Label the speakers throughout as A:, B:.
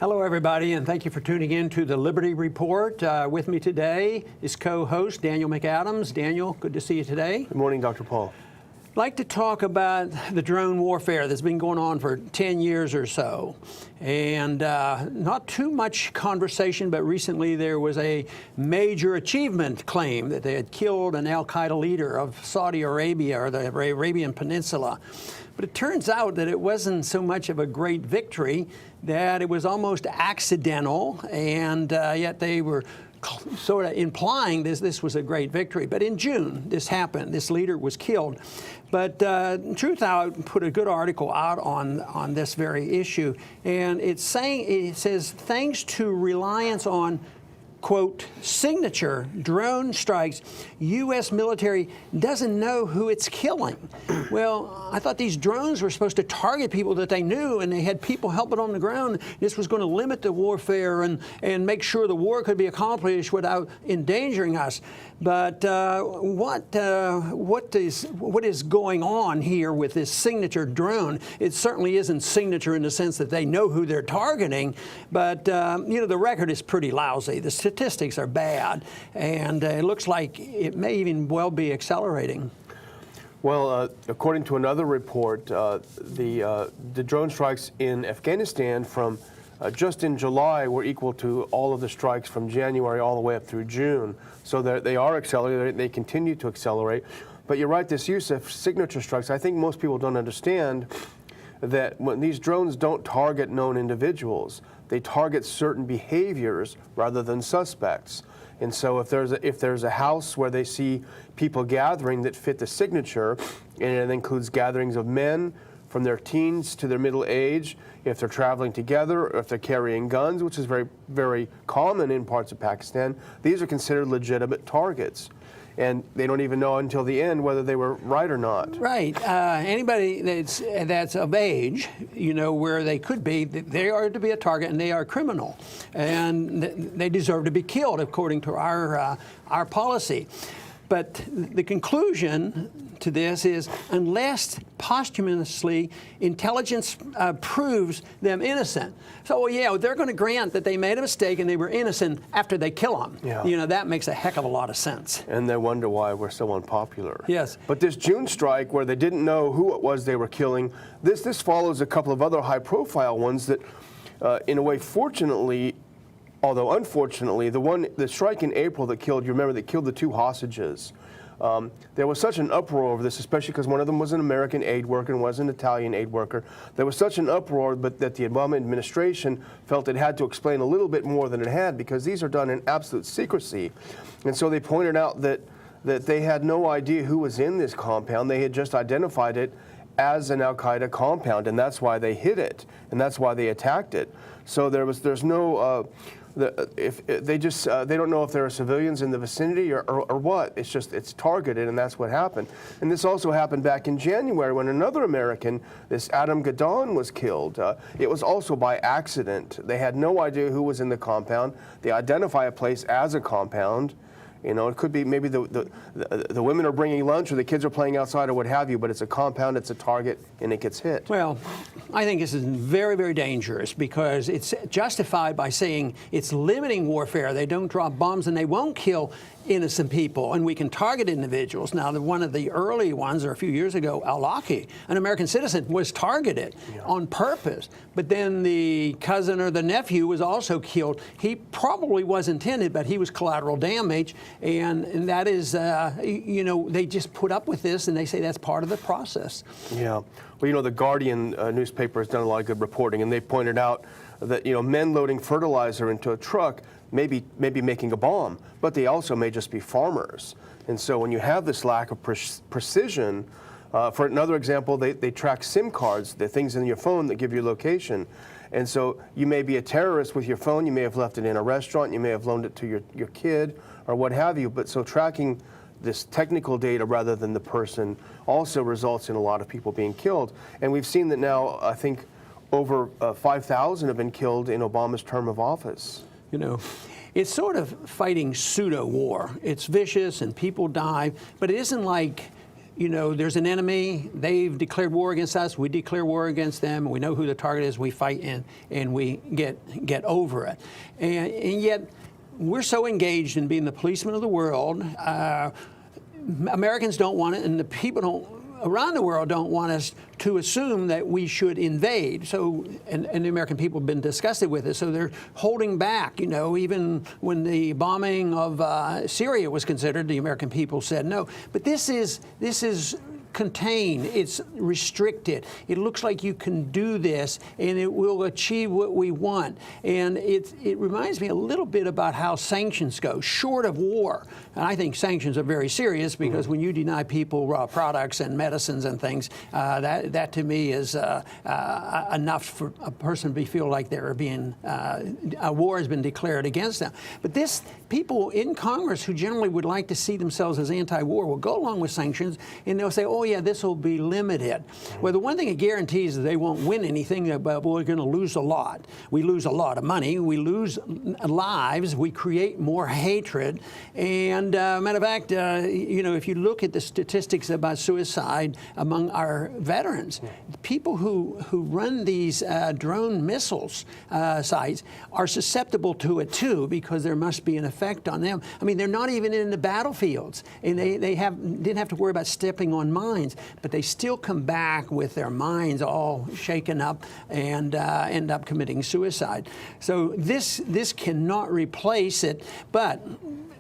A: Hello, everybody, and thank you for tuning in to the Liberty Report. With me today is co-host Daniel McAdams. Daniel, good to see you today.
B: Good morning, Dr. Paul.
A: I'd like to talk about the drone warfare that's been going on for 10 years or so. And not too much conversation, but recently there was a major achievement claim that they had killed an al-Qaeda leader of Saudi Arabia or the Arabian Peninsula. But it turns out that it wasn't so much of a great victory, that it was almost accidental, and yet they were sort of implying this was a great victory. But in June, this happened. This leader was killed. But Truth Out put a good article out on this very issue, and it says, thanks to reliance on, quote, signature drone strikes, U.S. military doesn't know who it's killing. Well, I thought these drones were supposed to target people that they knew, and they had people helping on the ground. This was going to limit the warfare and make sure the war could be accomplished without endangering us. But what is going on here with this signature drone? It certainly isn't signature in the sense that they know who they're targeting, but the record is pretty lousy. The statistics are bad, and it looks like it may even well be accelerating.
B: Well, according to another report, the drone strikes in Afghanistan from just in July were equal to all of the strikes from January all the way up through June. So they are accelerating. They continue to accelerate. But you're right, this use of signature strikes, I think most people don't understand that when these drones don't target known individuals, they target certain behaviors rather than suspects. And so if there's a house where they see people gathering that fit the signature, and it includes gatherings of men from their teens to their middle age, if they're traveling together, or if they're carrying guns, which is very, very common in parts of Pakistan, these are considered legitimate targets. And they don't even know until the end whether they were right or not.
A: Right. Anybody that's of age, where they could be, they are to be a target, and they are criminal, and they deserve to be killed according to our policy. But the conclusion to this is, unless posthumously intelligence proves them innocent. So, yeah, they're going to grant that they made a mistake and they were innocent after they kill them. Yeah. That makes a heck of a lot of sense.
B: And they wonder why we're so unpopular.
A: Yes.
B: But this June strike, where they didn't know who it was they were killing, this follows a couple of other high-profile ones that, in a way, fortunately, although unfortunately, the strike in April that killed the two hostages. There was such an uproar over this, especially because one of them was an American aid worker and was an Italian aid worker. There was such an uproar, but that the Obama administration felt it had to explain a little bit more than it had, because these are done in absolute secrecy. And so they pointed out that they had no idea who was in this compound. They had just identified it as an al-Qaeda compound, and that's why they hit it, and that's why they attacked it. So there's no they don't know if there are civilians in the vicinity or what. It's targeted, and that's what happened. And this also happened back in January when another American, this Adam Gadon, was killed. It was also by accident. They had no idea who was in the compound. They identify a place as a compound. It could be maybe the women are bringing lunch, or the kids are playing outside, or what have you, but it's a compound, it's a target, and it gets hit.
A: Well, I think this is very, very dangerous, because it's justified by saying it's limiting warfare. They don't drop bombs, and they won't kill innocent people, and we can target individuals. Now, one of the early ones, or a few years ago, al-Awlaki, an American citizen, was targeted on purpose. But then the cousin or the nephew was also killed. He probably was intended, but he was collateral damage, and that is, they just put up with this, and they say that's part of the process.
B: Yeah. Well, the Guardian newspaper has done a lot of good reporting, and they pointed out that, men loading fertilizer into a truck may be making a bomb, but they also may just be farmers. And so when you have this lack of precision, for another example, they track SIM cards, the things in your phone that give you location. And so you may be a terrorist with your phone, you may have left it in a restaurant, you may have loaned it to your kid, or what have you. But so tracking this technical data rather than the person also results in a lot of people being killed. And we've seen that now, I think, over 5,000 have been killed in Obama's term of office.
A: It's sort of fighting pseudo-war. It's vicious and people die, but it isn't like you know, there's an enemy, they've declared war against us, we declare war against them, we know who the target is, we fight and we get over it. And yet, we're so engaged in being the policemen of the world. Americans don't want it, and the people around the world don't want us to assume that we should invade. So, and the American people have been disgusted with it, so they're holding back. You know, even when the bombing of Syria was considered, the American people said no. But this is contained, it's restricted. It looks like you can do this and it will achieve what we want. And it reminds me a little bit about how sanctions go, short of war. And I think sanctions are very serious because when you deny people raw products and medicines and things, that to me is enough for a person to feel like they're being, a war has been declared against them. But this, people in Congress who generally would like to see themselves as anti-war will go along with sanctions and they'll say, oh yeah, this will be limited. Well, the one thing it guarantees is they won't win anything, but we're going to lose a lot. We lose a lot of money, we lose lives, we create more hatred. And matter of fact, you know, if you look at the statistics about suicide among our veterans, people who run these drone missiles sites are susceptible to it too, because there must be an effect on them. I mean, they're not even in the battlefields, and they didn't have to worry about stepping on mines, but they still come back with their minds all shaken up and end up committing suicide. So this cannot replace it, but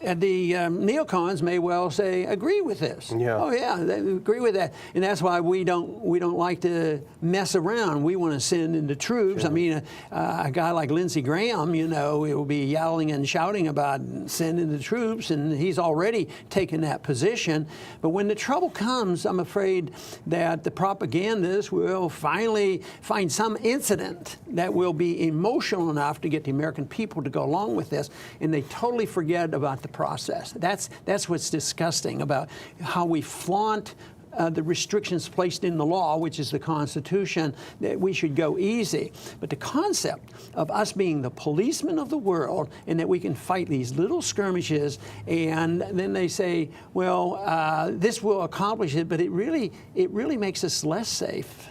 A: the neocons may well say agree with this.
B: Yeah.
A: Oh yeah, they agree with that, and that's why we don't like to mess around. We want to send in the troops. Sure. I mean, a guy like Lindsey Graham, you know, will be yelling and shouting about sending the troops, and he's already taken that position. But when the trouble comes, I'm afraid that the propagandists will finally find some incident that will be emotional enough to get the American people to go along with this, and they totally forget about the process. That's what's disgusting about how we flaunt the restrictions placed in the law, which is the Constitution, that we should go easy. But the concept of us being the policemen of the world and that we can fight these little skirmishes, and then they say, well, this will accomplish it, but it really makes us less safe.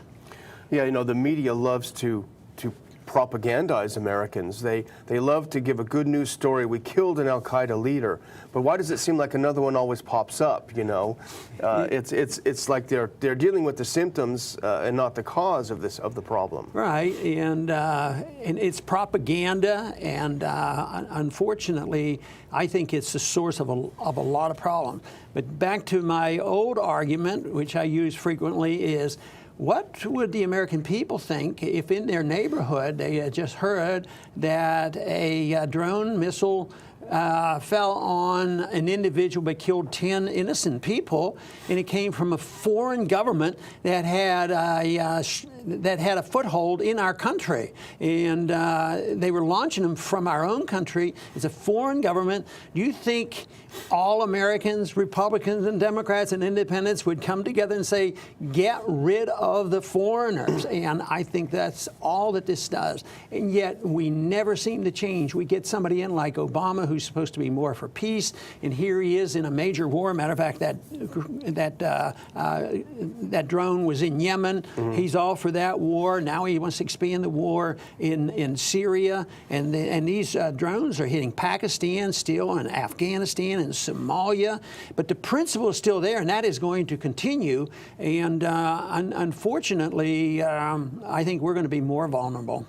B: Yeah, you know, the media loves to propagandize Americans. They love to give a good news story. We killed an Al-Qaeda leader, but why does it seem like another one always pops up? You know, it's like they're dealing with the symptoms and not the cause of the problem.
A: Right, and it's propaganda, and unfortunately, I think it's the source of a lot of problems. But back to my old argument, which I use frequently, is, what would the American people think if in their neighborhood they had just heard that a drone missile fell on an individual but killed 10 innocent people, and it came from a foreign government that had a foothold in our country, and they were launching them from our own country. It's a foreign government. Do you think all Americans, Republicans and Democrats and independents, would come together and say, get rid of the foreigners? And I think that's all that this does. And yet we never seem to change. We get somebody in like Obama, who's supposed to be more for peace, and here he is in a major war. Matter of fact, that drone was in Yemen. Mm-hmm. He's all for that war. Now he wants to expand the war in Syria, and these drones are hitting Pakistan still, and Afghanistan and Somalia. But the principle is still there, and that is going to continue. And unfortunately, I think we're going to be more vulnerable.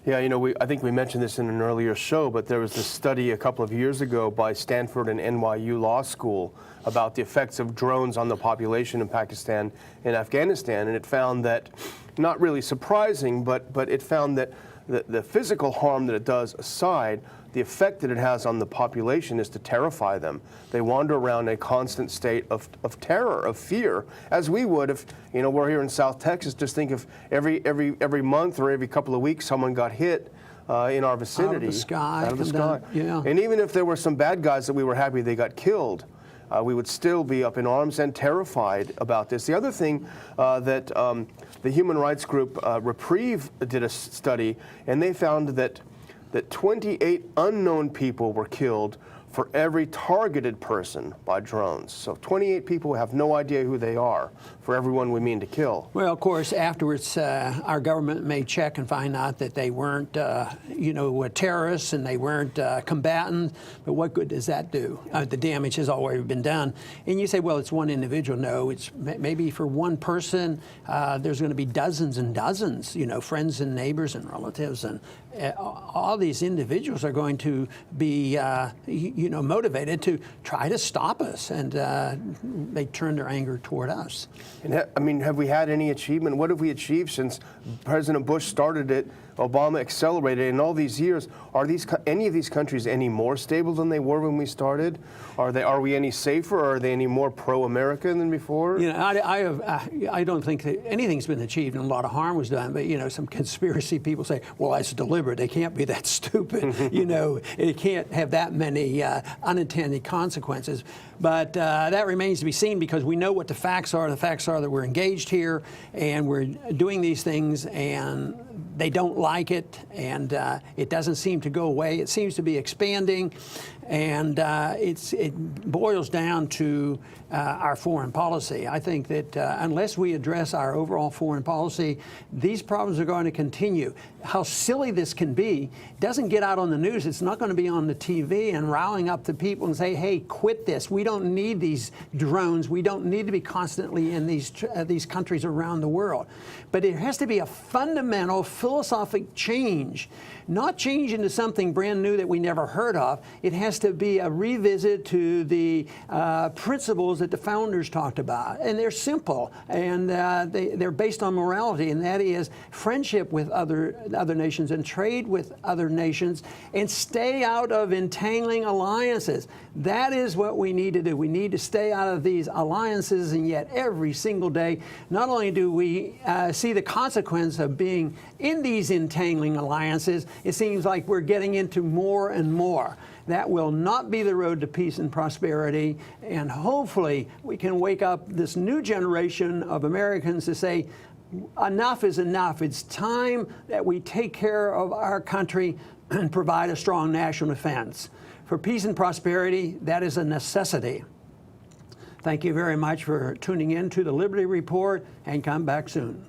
B: Yeah, you know, I think we mentioned this in an earlier show, but there was this study a couple of years ago by Stanford and NYU Law School about the effects of drones on the population in Pakistan and Afghanistan, and it found that, not really surprising, but it found that the physical harm that it does aside, the effect that it has on the population is to terrify them. They wander around in a constant state of terror, of fear, as we would if, you know, we're here in South Texas. Just think if every month or every couple of weeks someone got hit in our vicinity.
A: Out of the sky.
B: Out of the sky.
A: Yeah.
B: And even if there were some bad guys that we were happy they got killed, we would still be up in arms and terrified about this. The other thing that the human rights group Reprieve did a study, and they found that 28 unknown people were killed for every targeted person by drones. So 28 people have no idea who they are for everyone we mean to kill.
A: Well, of course, afterwards, our government may check and find out that they weren't, terrorists and they weren't combatants. But what good does that do? The damage has already been done. And you say, well, it's one individual. No, it's maybe for one person, there's going to be dozens and dozens, friends and neighbors and relatives, and all these individuals are going to be, motivated to try to stop us, and they turn their anger toward us.
B: And I mean, have we had any achievement? What have we achieved since President Bush started it? Obama accelerated it in all these years. Are any of these countries any more stable than they were when we started? Are we any safer? Or are they any more pro-American than before?
A: I don't think that anything's been achieved, and a lot of harm was done. But some conspiracy people say, well, that's deliberate. They can't be that stupid. It can't have that many unintended consequences. But that remains to be seen, because we know what the facts are. The facts are that we're engaged here and we're doing these things, and they don't like it, and it doesn't seem to go away. It seems to be expanding, and it boils down to our foreign policy. I think that unless we address our overall foreign policy, these problems are going to continue. How silly this can be doesn't get out on the news. It's not going to be on the TV and riling up the people and say, hey, quit this. We don't need these drones. We don't need to be constantly in these countries around the world. But it has to be a fundamental philosophic change, not change into something brand new that we never heard of. It has to be a revisit to the principles that the founders talked about. And they're simple, and they're based on morality, and that is friendship with other nations and trade with other nations, and stay out of entangling alliances. That is what we need to do. We need to stay out of these alliances, and yet every single day, not only do we see the consequence of being in these entangling alliances, it seems like we're getting into more and more. That will not be the road to peace and prosperity, and hopefully we can wake up this new generation of Americans to say, enough is enough. It's time that we take care of our country and provide a strong national defense. For peace and prosperity, that is a necessity. Thank you very much for tuning in to the Liberty Report, and come back soon.